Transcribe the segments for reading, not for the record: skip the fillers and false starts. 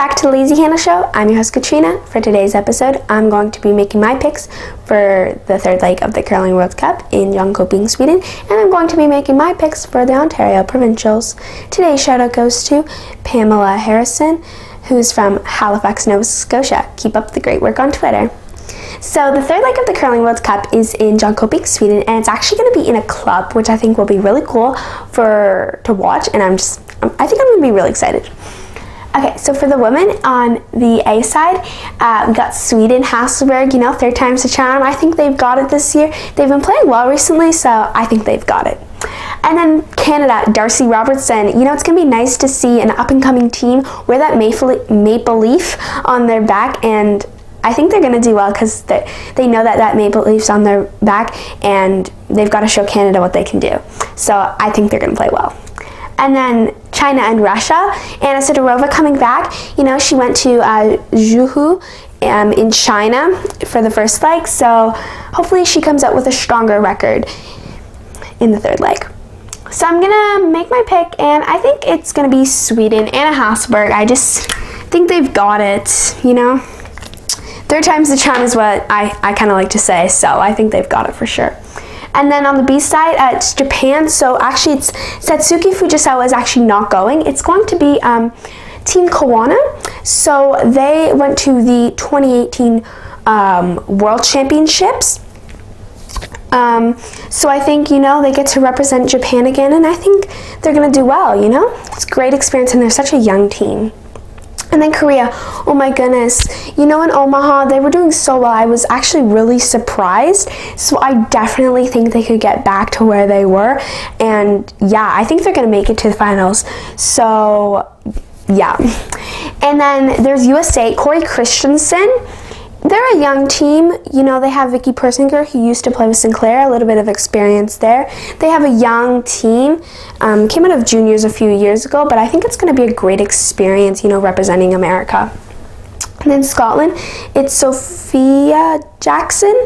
back to the Lazy Hannah Show. I'm your host Katrina. For today's episode, I'm going to be making my picks for the third leg of the Curling World Cup in Jönköping, Sweden, and I'm going to be making my picks for the Ontario Provincials. Today's shout out goes to Pamela Harrison, who's from Halifax, Nova Scotia. Keep up the great work on Twitter. So the third leg of the Curling World Cup is in Jönköping, Sweden, and it's actually going to be in a club, which I think will be really cool to watch, and I think I'm going to be really excited. Okay, so for the women on the A side, we got Sweden, Hasselberg, third time's the charm. I think they've got it this year. They've been playing well recently, so I think they've got it. And then Canada, Darcy Robertson. It's going to be nice to see an up-and-coming team wear that maple leaf on their back, and I think they're going to do well because they know that maple leaf's on their back, and they've got to show Canada what they can do. So I think they're going to play well. And then China and Russia. Anna Sidorova coming back. She went to Zhuhai in China for the first leg, so hopefully she comes out with a stronger record in the third leg. So I'm gonna make my pick, and I think it's gonna be Sweden. Anna Hasselberg. I just think they've got it. Third time's the charm is what I kind of like to say, so I think they've got it for sure. And then on the B side, it's Japan. So actually, it's Satsuki Fujisawa is actually not going. It's going to be Team Kawana. So they went to the 2018 World Championships. So I think, they get to represent Japan again, and I think they're going to do well, It's a great experience, and they're such a young team. And then Korea, oh my goodness, in Omaha, they were doing so well. I was actually really surprised. So I definitely think they could get back to where they were. And yeah, I think they're going to make it to the finals. So yeah. And then there's USA, Corey Christensen. They're a young team. They have Vicky Persinger, who used to play with Sinclair, a little bit of experience there. They have a young team, came out of juniors a few years ago, but I think it's going to be a great experience, representing America. And then Scotland, it's Sophia Jackson.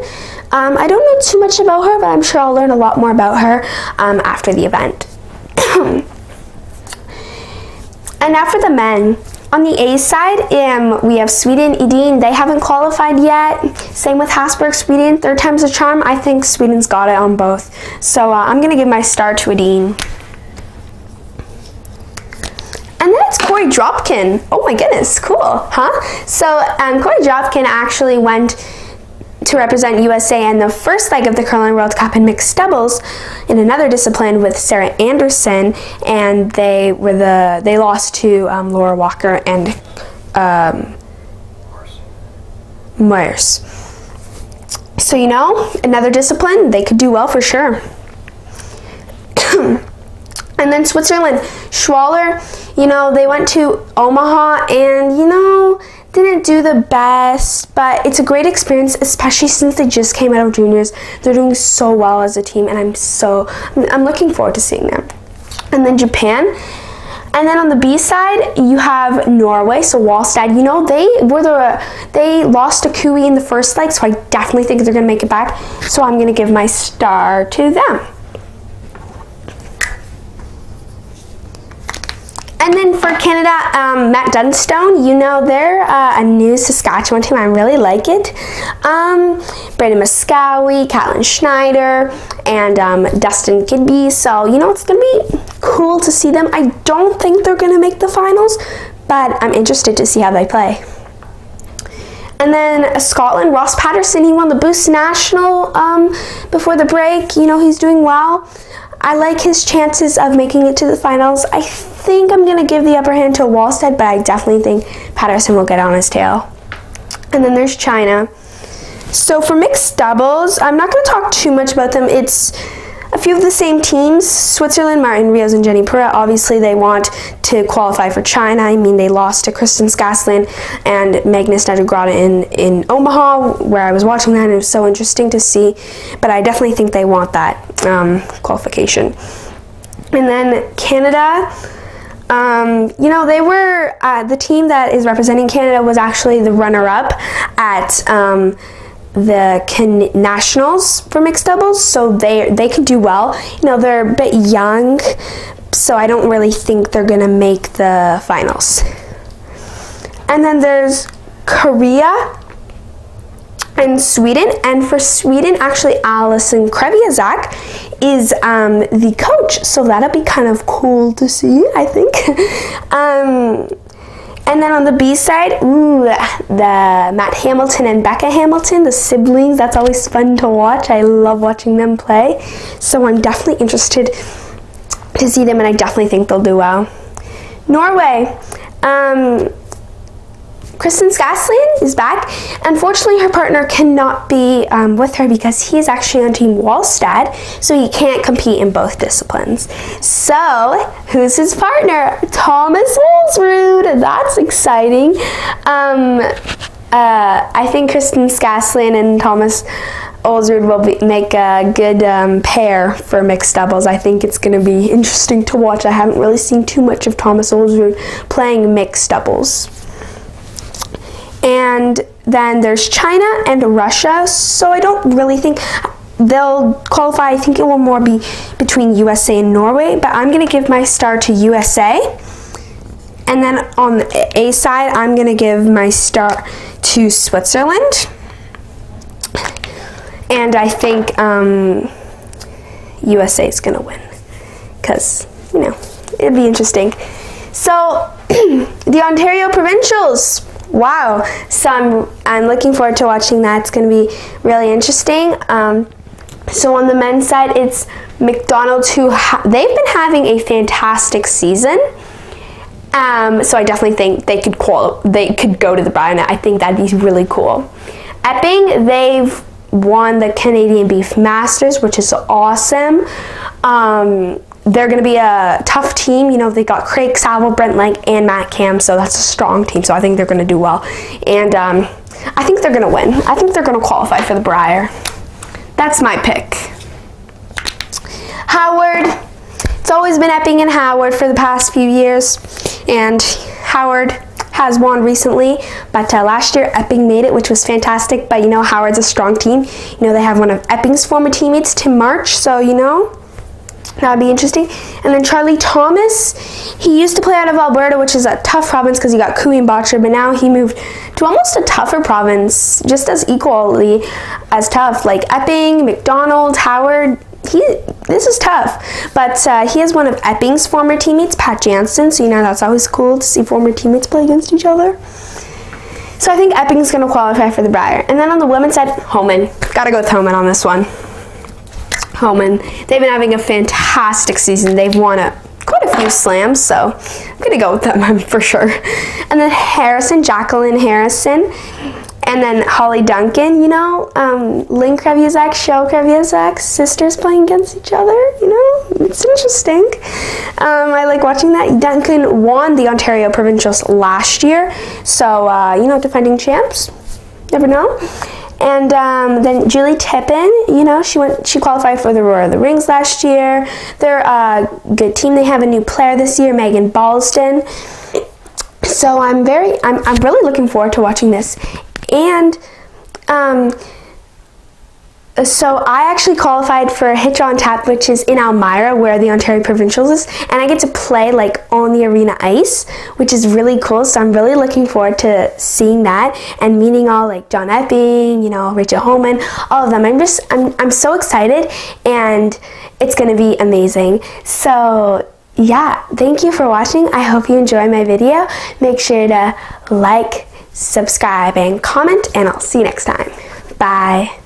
I don't know too much about her, but I'm sure I'll learn a lot more about her after the event. And now for the men. On the A side, we have Sweden, Edin. They haven't qualified yet. Same with Hasberg, Sweden. Third time's a charm. I think Sweden's got it on both. So I'm going to give my star to Edin. And then it's Corey Dropkin. Oh my goodness, cool, huh? So Corey Dropkin actually went to represent USA in the first leg of the Curling World Cup in mixed doubles in another discipline with Sarah Anderson, and they lost to Laura Walker and Myers. So another discipline, they could do well for sure. And then Switzerland, Schwaller, they went to Omaha and didn't do the best, but it's a great experience, especially since they just came out of juniors. They're doing so well as a team, and I'm looking forward to seeing them. And then Japan. And then on the B side, you have Norway, so Wallstad. They lost to Kui in the first leg, so I definitely think they're going to make it back. So I'm going to give my star to them. And then for Canada, Matt Dunstone, they're a new Saskatchewan team. I really like it. Brandon Muscowie, Caitlin Schneider, and Dustin Kidby. So, it's going to be cool to see them. I don't think they're going to make the finals, but I'm interested to see how they play. And then Scotland, Ross Patterson, he won the Boost National before the break. He's doing well. I like his chances of making it to the finals. I think I'm going to give the upper hand to Wallstead, but I definitely think Patterson will get on his tail. And then there's China. So for mixed doubles, I'm not going to talk too much about them. It's a few of the same teams. Switzerland, Martin Rios and Jenny Perra. Obviously, they want to qualify for China. I mean, they lost to Kristen Skaslin and Magnus Nedregrada in Omaha, where I was watching that, and it was so interesting to see. But I definitely think they want that qualification. And then Canada, they were, the team that is representing Canada was actually the runner-up at the nationals for mixed doubles, so they could do well. They're a bit young, so I don't really think they're gonna make the finals. And then there's Korea and Sweden. And for Sweden, actually, Alison Kreviazak is the coach. So that'll be kind of cool to see, I think. And then on the B side, the Matt Hamilton and Becca Hamilton, the siblings, that's always fun to watch. I love watching them play. So I'm definitely interested to see them, and I definitely think they'll do well. Norway, Kristen Skaslien is back. Unfortunately, her partner cannot be with her because he is actually on Team Wallstad, so he can't compete in both disciplines. So, who's his partner? Thomas Olsrud. That's exciting. I think Kristen Skaslien and Thomas Olsrud will make a good pair for mixed doubles. I think it's going to be interesting to watch. I haven't really seen too much of Thomas Olsrud playing mixed doubles. And then there's China and Russia, so I don't really think they'll qualify. I think it will more be between USA and Norway, but I'm going to give my star to USA. And then on the A side, I'm going to give my star to Switzerland. And I think USA is going to win because, you know, it'd be interesting. So, the Ontario Provincials. Wow, so I'm looking forward to watching that. It's going to be really interesting. So on the men's side, it's McDonald's, who they've been having a fantastic season. So I definitely think they could go to the Brian. I think that'd be really cool. Epping, they've won the Canadian Beef Masters, which is awesome. They're going to be a tough team. You know, they got Craig Saville, Brent Lang, and Matt Cam, so that's a strong team. So I think they're going to do well. And I think they're going to win. I think they're going to qualify for the Brier. That's my pick. Howard. It's always been Epping and Howard for the past few years. And Howard has won recently, but last year Epping made it, which was fantastic. But, you know, Howard's a strong team. You know, they have one of Epping's former teammates, Tim March, so, you know, that would be interesting. And then Charlie Thomas, he used to play out of Alberta, which is a tough province because he got Cooey and Botcher, but now he moved to almost a tougher province, just as equally as tough. Like Epping, McDonald, Howard, this is tough. But he has one of Epping's former teammates, Pat Jansen, so you know that's always cool to see former teammates play against each other. So I think Epping's going to qualify for the Brier. And then on the women's side, Homan. Gotta go with Homan on this one. Homan. They've been having a fantastic season. They've won quite a few slams, so I'm going to go with them for sure. And then Harrison, Jacqueline Harrison, and then Holly Duncan, you know, Lynn Kreviazak, Shell Kreviazak, sisters playing against each other, you know, it's interesting. I like watching that. Duncan won the Ontario Provincials last year, so, you know, defending champs, never know. And then Julie Tippin, you know, she qualified for the Roar of the Rings last year. They're a good team. They have a new player this year, Megan Ballston. So I'm really looking forward to watching this. And so I actually qualified for Hitch on Tap, which is in Elmira, where the Ontario Provincials is, and I get to play like on the arena ice, which is really cool. So I'm really looking forward to seeing that and meeting all like John Epping, you know, Rachel Homan, all of them. I'm so excited, and it's gonna be amazing. So yeah, thank you for watching. I hope you enjoy my video. Make sure to like, subscribe, and comment, and I'll see you next time. Bye.